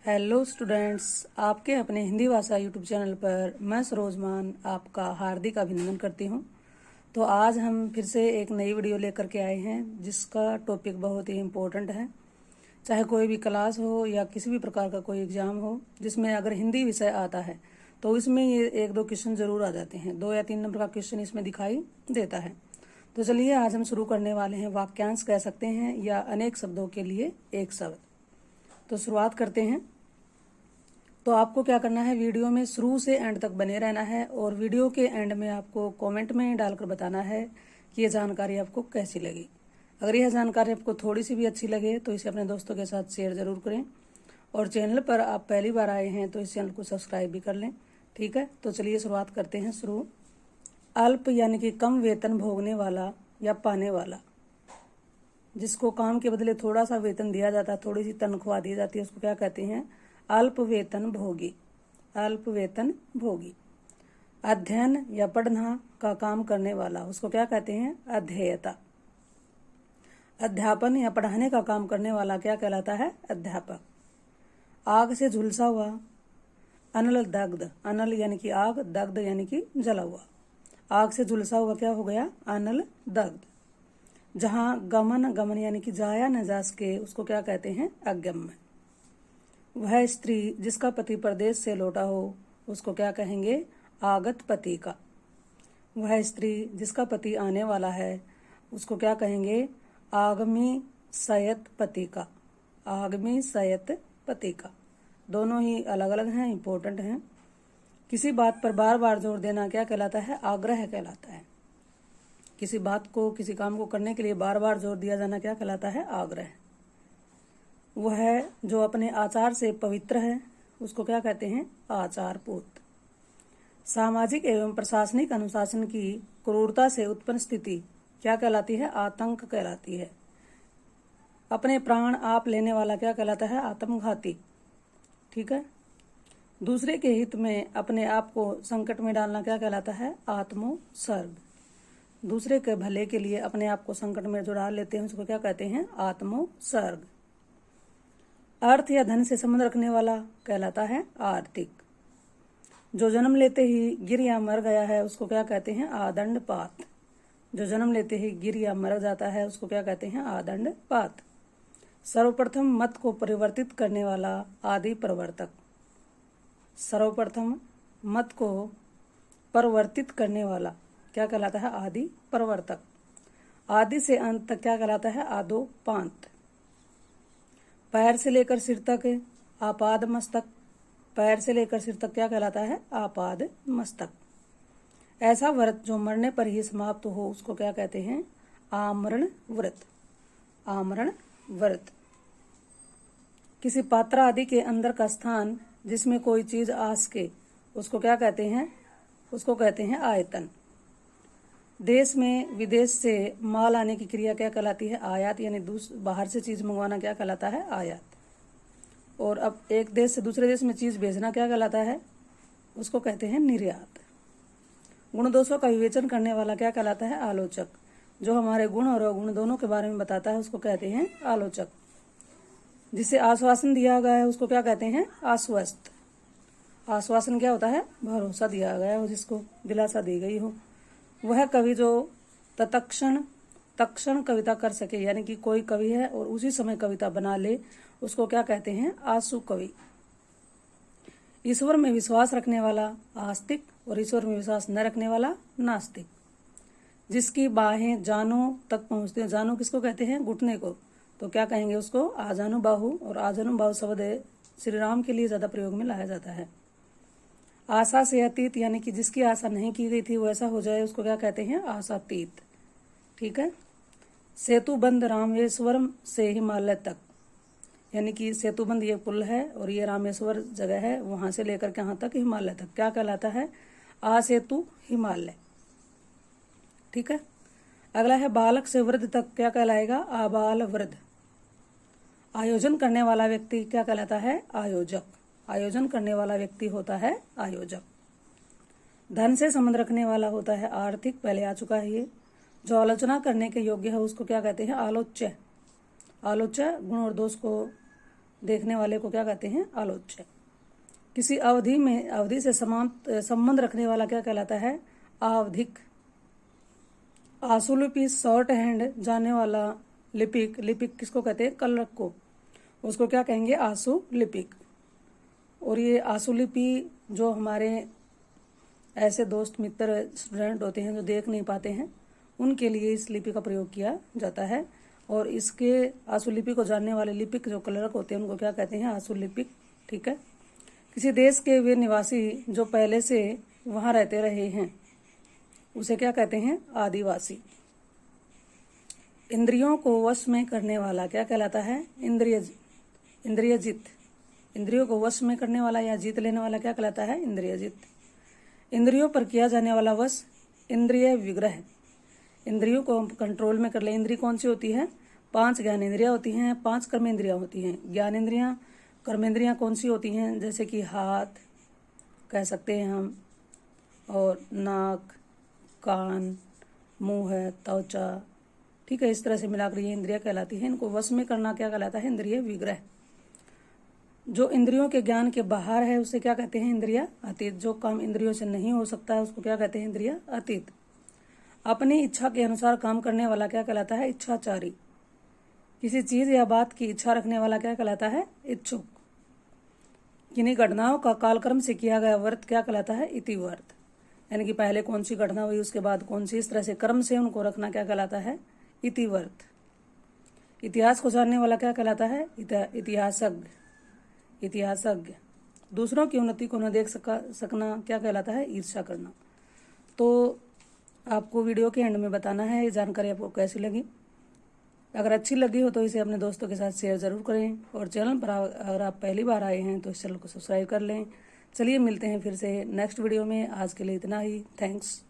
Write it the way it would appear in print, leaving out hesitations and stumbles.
Hello students, आपके अपने हिंदी भाषा यूट्यूब चैनल पर मैं सरोजमान आपका हार्दिक अभिनंदन करती हूं। तो आज हम फिर से एक नई वीडियो लेकर के आए हैं जिसका टॉपिक बहुत ही इम्पोर्टेंट है। चाहे कोई भी क्लास हो या किसी भी प्रकार का कोई एग्जाम हो जिसमें अगर हिंदी विषय आता है तो इसमें ये एक दो क्वेश्चन जरूर आ जाते हैं। 2 या 3 नंबर का क्वेश्चन इसमें दिखाई देता है। तो चलिए आज हम शुरू करने वाले हैं। वाक्यांश कह सकते हैं या अनेक शब्दों के लिए एक शब्द। तो शुरुआत करते हैं। तो आपको क्या करना है, वीडियो में शुरू से एंड तक बने रहना है और वीडियो के एंड में आपको कमेंट में डालकर बताना है कि ये जानकारी आपको कैसी लगी। अगर यह जानकारी आपको थोड़ी सी भी अच्छी लगे तो इसे अपने दोस्तों के साथ शेयर जरूर करें और चैनल पर आप पहली बार आए हैं तो इस चैनल को सब्सक्राइब भी कर लें। ठीक है, तो चलिए शुरुआत करते हैं। शुरू। अल्प यानी कि कम वेतन भोगने वाला या पाने वाला, जिसको काम के बदले थोड़ा सा वेतन दिया जाता है, थोड़ी सी तनख्वाह दी जाती है, उसको क्या कहते हैं? अल्प वेतन भोगी। अल्प वेतन भोगी। अध्ययन या पढ़ना का काम करने वाला, उसको क्या कहते हैं? अध्येयता। अध्यापन या पढ़ाने का काम करने वाला क्या कहलाता है? अध्यापक। आग से झुलसा हुआ, अनल दग्ध। अनल यानी कि आग, दग्ध यानी कि जला हुआ। आग से झुलसा हुआ क्या हो गया? अनल दग्ध। जहां गमन, गमन यानी कि जाया न जा सके, उसको क्या कहते हैं? अगम्य। वह स्त्री जिसका पति परदेश से लौटा हो, उसको क्या कहेंगे? आगत पति का। वह स्त्री जिसका पति आने वाला है, उसको क्या कहेंगे? आगमी सयत पति का। आगमी सयत पति का। दोनों ही अलग अलग हैं, इंपॉर्टेंट हैं। किसी बात पर बार बार जोर देना क्या कहलाता है? आग्रह कहलाता है। किसी बात को, किसी काम को करने के लिए बार बार जोर दिया जाना क्या कहलाता है? आग्रह। वह जो अपने आचार से पवित्र है, उसको क्या कहते हैं? आचारपूत। सामाजिक एवं प्रशासनिक अनुशासन की क्रूरता से उत्पन्न स्थिति क्या कहलाती है? आतंक कहलाती है। अपने प्राण आप लेने वाला क्या कहलाता है? आत्मघाती। ठीक है। दूसरे के हित में अपने आप को संकट में डालना क्या कहलाता है? आत्मोत्सर्ग। दूसरे के भले के लिए अपने आप को संकट में जो डाल लेते हैं उसको क्या कहते हैं? आत्मोत्सर्ग। अर्थ या धन से संबंध रखने वाला कहलाता है आर्थिक। जो जन्म लेते ही गिर या मर गया है, उसको क्या कहते हैं? आदंडपात। जो जन्म लेते ही गिर या मर जाता है, उसको क्या कहते हैं? आदंडपात। सर्वप्रथम मत को परिवर्तित करने वाला आदि प्रवर्तक। सर्वप्रथम मत को परिवर्तित करने वाला क्या कहलाता है? आदि प्रवर्तक। आदि से अंत तक क्या कहलाता है? आदोपांत। पैर से लेकर सिर तक आपाद मस्तक। पैर से लेकर सिर तक क्या कहलाता है? आपाद मस्तक। ऐसा व्रत जो मरने पर ही समाप्त हो, उसको क्या कहते हैं? आमरण व्रत। आमरण व्रत। किसी पात्र आदि के अंदर का स्थान जिसमें कोई चीज आ सके, उसको क्या कहते हैं? उसको कहते हैं आयतन। देश में विदेश से माल आने की क्रिया क्या कहलाती है? आयात। यानी बाहर से चीज मंगवाना क्या कहलाता है? आयात। और अब एक देश से दूसरे देश में चीज भेजना क्या कहलाता है? उसको कहते हैं निर्यात। गुण दोषों का विवेचन करने वाला क्या कहलाता है? आलोचक। जो हमारे गुण और अवगुण दोनों के बारे में बताता है उसको कहते हैं आलोचक। जिसे आश्वासन दिया गया है उसको क्या कहते हैं? आश्वस्त। आश्वासन क्या होता है? भरोसा दिया गया हो, जिसको दिलासा दी गई हो। वह कवि जो तत्क्षण कविता कर सके, यानी कि कोई कवि है और उसी समय कविता बना ले, उसको क्या कहते हैं? आशु कवि। ईश्वर में विश्वास रखने वाला आस्तिक और ईश्वर में विश्वास न रखने वाला नास्तिक। जिसकी बाहें जानों तक पहुंचती हैं, जानों किसको कहते हैं? घुटने को, तो क्या कहेंगे उसको? आजानुबाहु। और आजानुबाहु शब्द श्री राम के लिए ज्यादा प्रयोग में लाया जाता है। आशा से अतीत, यानी कि जिसकी आशा नहीं की गई थी वो ऐसा हो जाए, उसको क्या कहते हैं? आशातीत। ठीक है। सेतुबंध रामेश्वरम से हिमालय तक, यानी कि सेतुबंध ये पुल है और ये रामेश्वर जगह है, वहां से लेकर के यहाँ तक हिमालय तक क्या कहलाता है? आसेतु हिमालय। ठीक है। अगला है बालक से वृद्ध तक क्या कहलाएगा? आबाल वृद्ध। आयोजन करने वाला व्यक्ति क्या कहलाता है? आयोजक। आयोजन करने वाला व्यक्ति होता है आयोजक। धन से संबंध रखने वाला होता है आर्थिक। पहले आ चुका है ये। जो आलोचना करने के योग्य है उसको क्या कहते हैं? आलोच्य। आलोच्य गुण और दोष को देखने वाले को क्या कहते हैं? आलोच्य। किसी अवधि से संबंध रखने वाला क्या कहलाता है? आवधिक। आशुलिपि शॉर्ट हैंड जानने वाला लिपिक किसको कहते हैं? कलरक को, उसको क्या कहेंगे? आशुलिपिक। और ये आशुलिपि जो हमारे ऐसे दोस्त मित्र स्टूडेंट होते हैं जो देख नहीं पाते हैं, उनके लिए इस लिपि का प्रयोग किया जाता है। और इसके आशुलिपि को जानने वाले लिपिक जो कलरक होते हैं उनको क्या कहते हैं? आशुलिपिक। ठीक है। किसी देश के वे निवासी जो पहले से वहां रहते रहे हैं उसे क्या कहते हैं? आदिवासी। इंद्रियों को वश में करने वाला क्या कहलाता है? इंद्रियजित। इंद्रियों को वश में करने वाला या जीत लेने वाला क्या कहलाता है? इंद्रियजित। इंद्रियों पर किया जाने वाला वश इंद्रिय विग्रह। इंद्रियों को हम कंट्रोल में कर ले। इंद्रिय कौन सी होती है? 5 ज्ञानेंद्रियां होती हैं, 5 कर्मेंद्रियां होती हैं। ज्ञानेंद्रियां, कर्मेंद्रियां कौन सी होती हैं? जैसे कि हाथ कह सकते हैं हम, और नाक, कान, मुंह है, त्वचा। ठीक है, इस तरह से मिलाकर ये इंद्रिया कहलाती है। इनको वश में करना क्या कहलाता है? इंद्रिय विग्रह। जो इंद्रियों के ज्ञान के बाहर है उसे क्या कहते हैं? इंद्रिया अतीत। जो काम इंद्रियों से नहीं हो सकता है उसको क्या कहते हैं? इंद्रिया अतीत। अपनी इच्छा के अनुसार काम करने वाला क्या कहलाता है? इच्छाचारी। किसी चीज या बात की इच्छा रखने वाला क्या कहलाता है? इच्छुक। किन्हीं घटनाओं का कालक्रम से किया गया व्रत क्या कहलाता है? इतिव्रत। यानी कि पहले कौन सी घटना हुई, उसके बाद कौन सी, इस तरह से क्रम से उनको रखना क्या कहलाता है? इतिव्रत। इतिहास को जानने वाला क्या कहलाता है? इतिहासज्ञ। इतिहासज्ञ। दूसरों की उन्नति को न देख सकना क्या कहलाता है? ईर्ष्या करना। तो आपको वीडियो के एंड में बताना है ये जानकारी आपको कैसी लगी। अगर अच्छी लगी हो तो इसे अपने दोस्तों के साथ शेयर जरूर करें, और चैनल पर अगर आप पहली बार आए हैं तो इस चैनल को सब्सक्राइब कर लें। चलिए मिलते हैं फिर से नेक्स्ट वीडियो में। आज के लिए इतना ही। थैंक्स।